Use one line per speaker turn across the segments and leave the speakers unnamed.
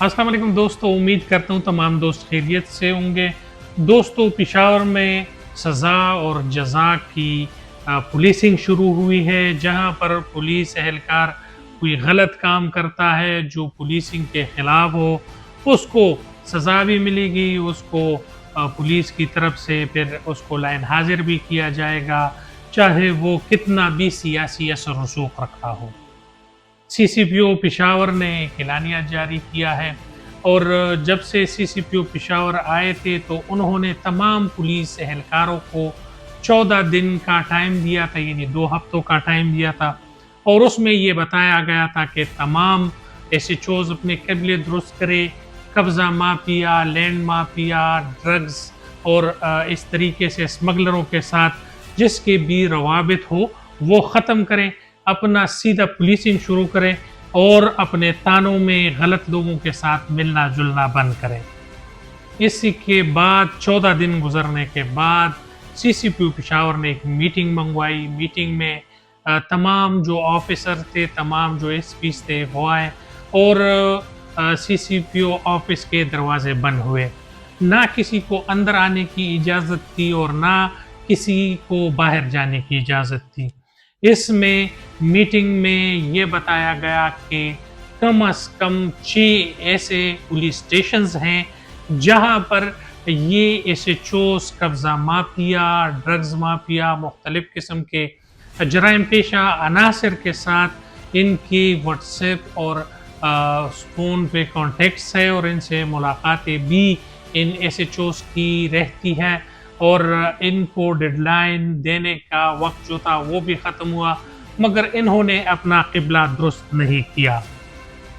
अस्सलाम वालेकुम दोस्तों, उम्मीद करता हूँ तमाम दोस्त खैरियत से होंगे। दोस्तों, पेशावर में सज़ा और जज़ा की पुलिसिंग शुरू हुई है, जहाँ पर पुलिस एहलकार कोई गलत काम करता है जो पुलिसिंग के खिलाफ हो, उसको सज़ा भी मिलेगी, उसको पुलिस की तरफ से फिर उसको लाइन हाज़िर भी किया जाएगा, चाहे वो कितना भी सियासी असर रसूख रखा हो। सीसीपीओ पेशावर ने एक एलानिया जारी किया है और जब से सीसीपीओ पेशावर आए थे तो उन्होंने तमाम पुलिस एहलकारों को 14 दिन का टाइम दिया था, यानी 2 हफ्तों का टाइम दिया था और उसमें ये बताया गया था कि तमाम एसएचओज़ अपने क़िबले दुरुस्त करें, कब्ज़ा माफिया, लैंड माफिया, ड्रग्स और इस तरीके से स्मगलरों के साथ जिसके भी रवाबित हो वो ख़त्म करें, अपना सीधा पुलिसिंग शुरू करें और अपने तानों में गलत लोगों के साथ मिलना जुलना बंद करें। इसी के बाद 14 दिन गुजरने के बाद सीसीपीओ पेशावर ने एक मीटिंग मंगवाई। मीटिंग में तमाम जो ऑफिसर थे, तमाम जो एसपीज थे वो आए और सीसीपीओ ऑफिस के दरवाजे बंद हुए। ना किसी को अंदर आने की इजाज़त थी और ना किसी को बाहर जाने की इजाज़त थी। इसमें मीटिंग में ये बताया गया कि कम से कम 6 ऐसे पुलिस स्टेशंस हैं जहां पर ये एसएचओस, कब्ज़ा माफिया, ड्रग्स माफिया, मुख्तलिफ किस्म के जराइम पेशा अनासर के साथ इनकी व्हाट्सएप और फ़ोन पे कॉन्टेक्ट्स है और इनसे मुलाकातें भी इन एसएचओस की रहती हैं और इनको डेडलाइन देने का वक्त जो था वो भी ख़त्म हुआ, मगर इन्होंने अपना क़िबला दुरुस्त नहीं किया।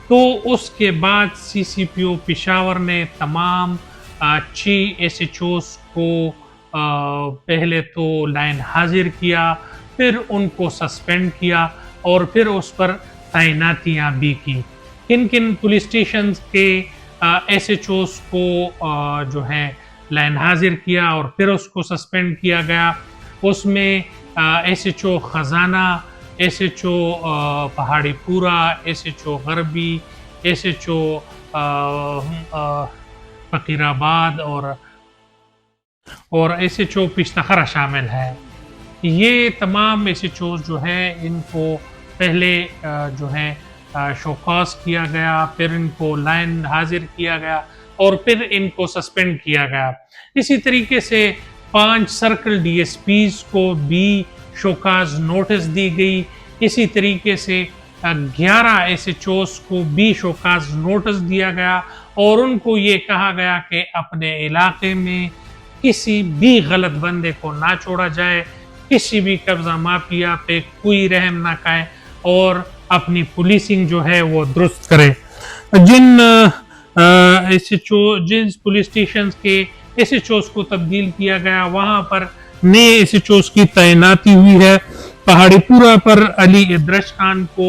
तो उसके बाद सीसीपीओ पेशावर ने तमाम 6 एसएचओस को पहले तो लाइन हाजिर किया, फिर उनको सस्पेंड किया और फिर उस पर तैनातियां भी की। किन किन पुलिस स्टेशन के एसएचओस को जो है लाइन हाजिर किया और फिर उसको सस्पेंड किया गया, उसमें एसएचओ खजाना, एसएचओ पहाड़ी पूरा, एसएचओ गरबी, एसएचओ फकीराबाद और एसएचओ पिश्तखरा शामिल है। ये तमाम एसएचओ जो है इनको पहले जो है शोकॉज किया गया, फिर इनको लाइन हाजिर किया गया और फिर इनको सस्पेंड किया गया। इसी तरीके से 5 सर्कल डीएसपीज को भी शोकाज नोटिस दी गई। इसी तरीके से 11 एसएचओस को भी शोकाज नोटिस दिया गया और उनको ये कहा गया कि अपने इलाके में किसी भी गलत बंदे को ना छोड़ा जाए, किसी भी कब्जा माफिया पे कोई रहम ना खाए और अपनी पुलिसिंग जो है वो दुरुस्त करे। जिन जिन पुलिस स्टेशन के एसएचओस को तब्दील किया गया वहां पर नए एसएचओस की तैनाती हुई है। पहाड़ी पूरा पर अली इदरश खान को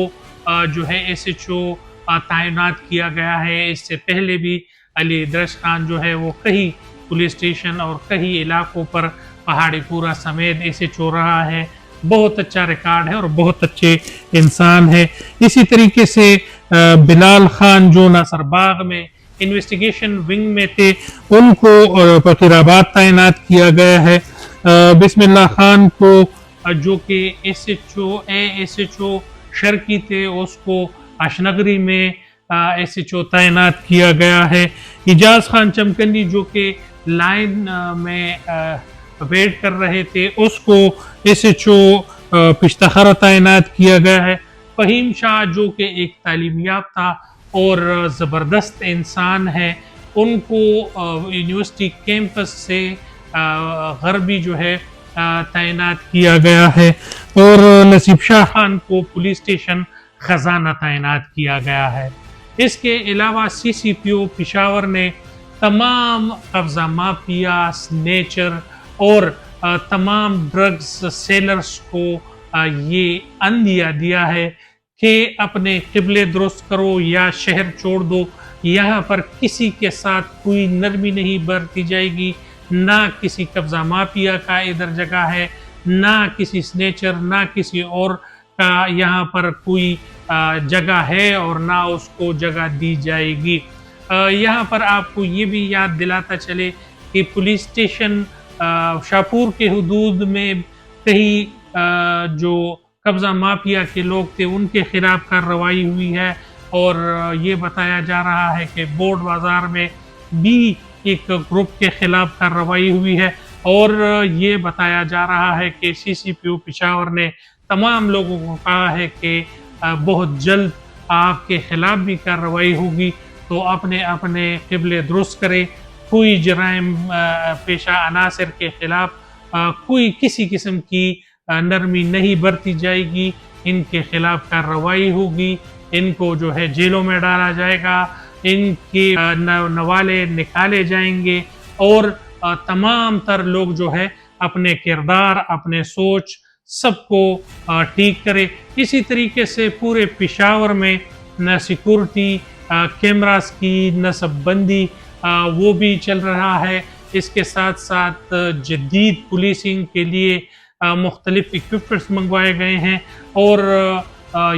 जो है एसएचओ तैनात किया गया है। इससे पहले भी अली इदरश खान जो है वो कई पुलिस स्टेशन और कई इलाकों पर पहाड़ी पूरा समेत एसएचओ रहा है। बहुत अच्छा रिकॉर्ड है और बहुत अच्छे इंसान है। इसी तरीके से बिलाल खान जो नासरबाग में इन्वेस्टिगेशन विंग में थे उनको फकीराबाद तैनात किया गया है। बिस्मिल्लाह खान को जो कि एसएचओ शर्की थे उसको अशनगरी में एसएचओ तैनात किया गया है। इजाज खान चमकंदी जो कि लाइन में वेट कर रहे थे उसको एसएचओ पिश्तखरा तैनात किया गया है। फहीम शाह जो कि एक तालीम याफ्ता और ज़बरदस्त इंसान है उनको यूनिवर्सिटी कैंपस से गरबी जो है तैनात किया गया है और नसीब शाह खान को पुलिस स्टेशन खजाना तैनात किया गया है। इसके अलावा सीसीपीओ पेशावर ने तमाम कब्जा माफिया, स्नेचर और तमाम ड्रग्स सेलर्स को ये अंदिया दिया है कि अपने क़िबले दुरुस्त करो या शहर छोड़ दो। यहाँ पर किसी के साथ कोई नरमी नहीं बरती जाएगी, ना किसी कब्जा माफिया का इधर जगह है, ना किसी स्नेचर, ना किसी और का यहाँ पर कोई जगह है और ना उसको जगह दी जाएगी। यहाँ पर आपको ये भी याद दिलाता चले कि पुलिस स्टेशन शाहपुर के हुदूद में कई जो कब्ज़ा माफिया के लोग थे उनके खिलाफ कार्रवाई हुई है, और ये बताया जा रहा है कि बोर्ड बाज़ार में भी एक ग्रुप के खिलाफ कार्रवाई हुई है, और ये बताया जा रहा है कि CCPO पेशावर ने तमाम लोगों को कहा है कि बहुत जल्द आपके खिलाफ भी कार्रवाई होगी, तो अपने अपने क़िबले दुरुस्त करें। कोई जराइम पेशा अनासर के खिलाफ कोई किसी किस्म की नरमी नहीं बरती जाएगी, इनके खिलाफ कार्रवाई होगी, इनको जो है जेलों में डाला जाएगा, इनके नवाले निकाले जाएंगे, और तमाम तर लोग जो है अपने किरदार, अपने सोच सबको ठीक करे। इसी तरीके से पूरे पेशावर में न सिक्योरिटी कैमरास की नसबबंदी वो भी चल रहा है। इसके साथ साथ जदीद पुलिसिंग के लिए मुख्तलिफ इक्विपमेंट्स मंगवाए गए हैं, और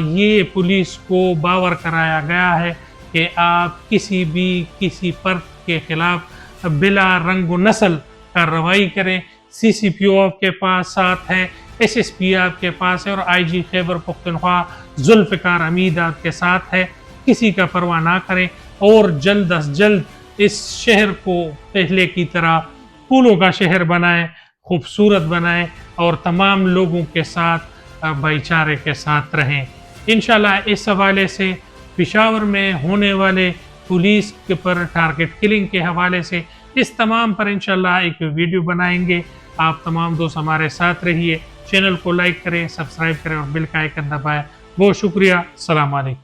ये पुलिस को बावर कराया गया है कि आप किसी फर्द के खिलाफ बिला रंग व नस्ल कार्रवाई करें। CCPO आपके पास साथ है, SSP आपके पास है, और IG खैबर पख्तूनख्वा जुल्फ़िकार हमीद आपके साथ है। किसी का परवाह ना करें, और जल्द अज जल्द इस शहर को पहले की तरह फूलों का शहर बनाएं, खूबसूरत बनाएं, और तमाम लोगों के साथ भाईचारे के साथ रहें। इंशाल्लाह इस हवाले से पेशावर में होने वाले पुलिस के पर टारगेट किलिंग के हवाले से इस तमाम पर इंशाल्लाह एक वीडियो बनाएंगे। आप तमाम दोस्त हमारे साथ रहिए, चैनल को लाइक करें, सब्सक्राइब करें और बेल का आइकन दबाएं। बहुत शुक्रिया। अस्सलाम वालेकुम।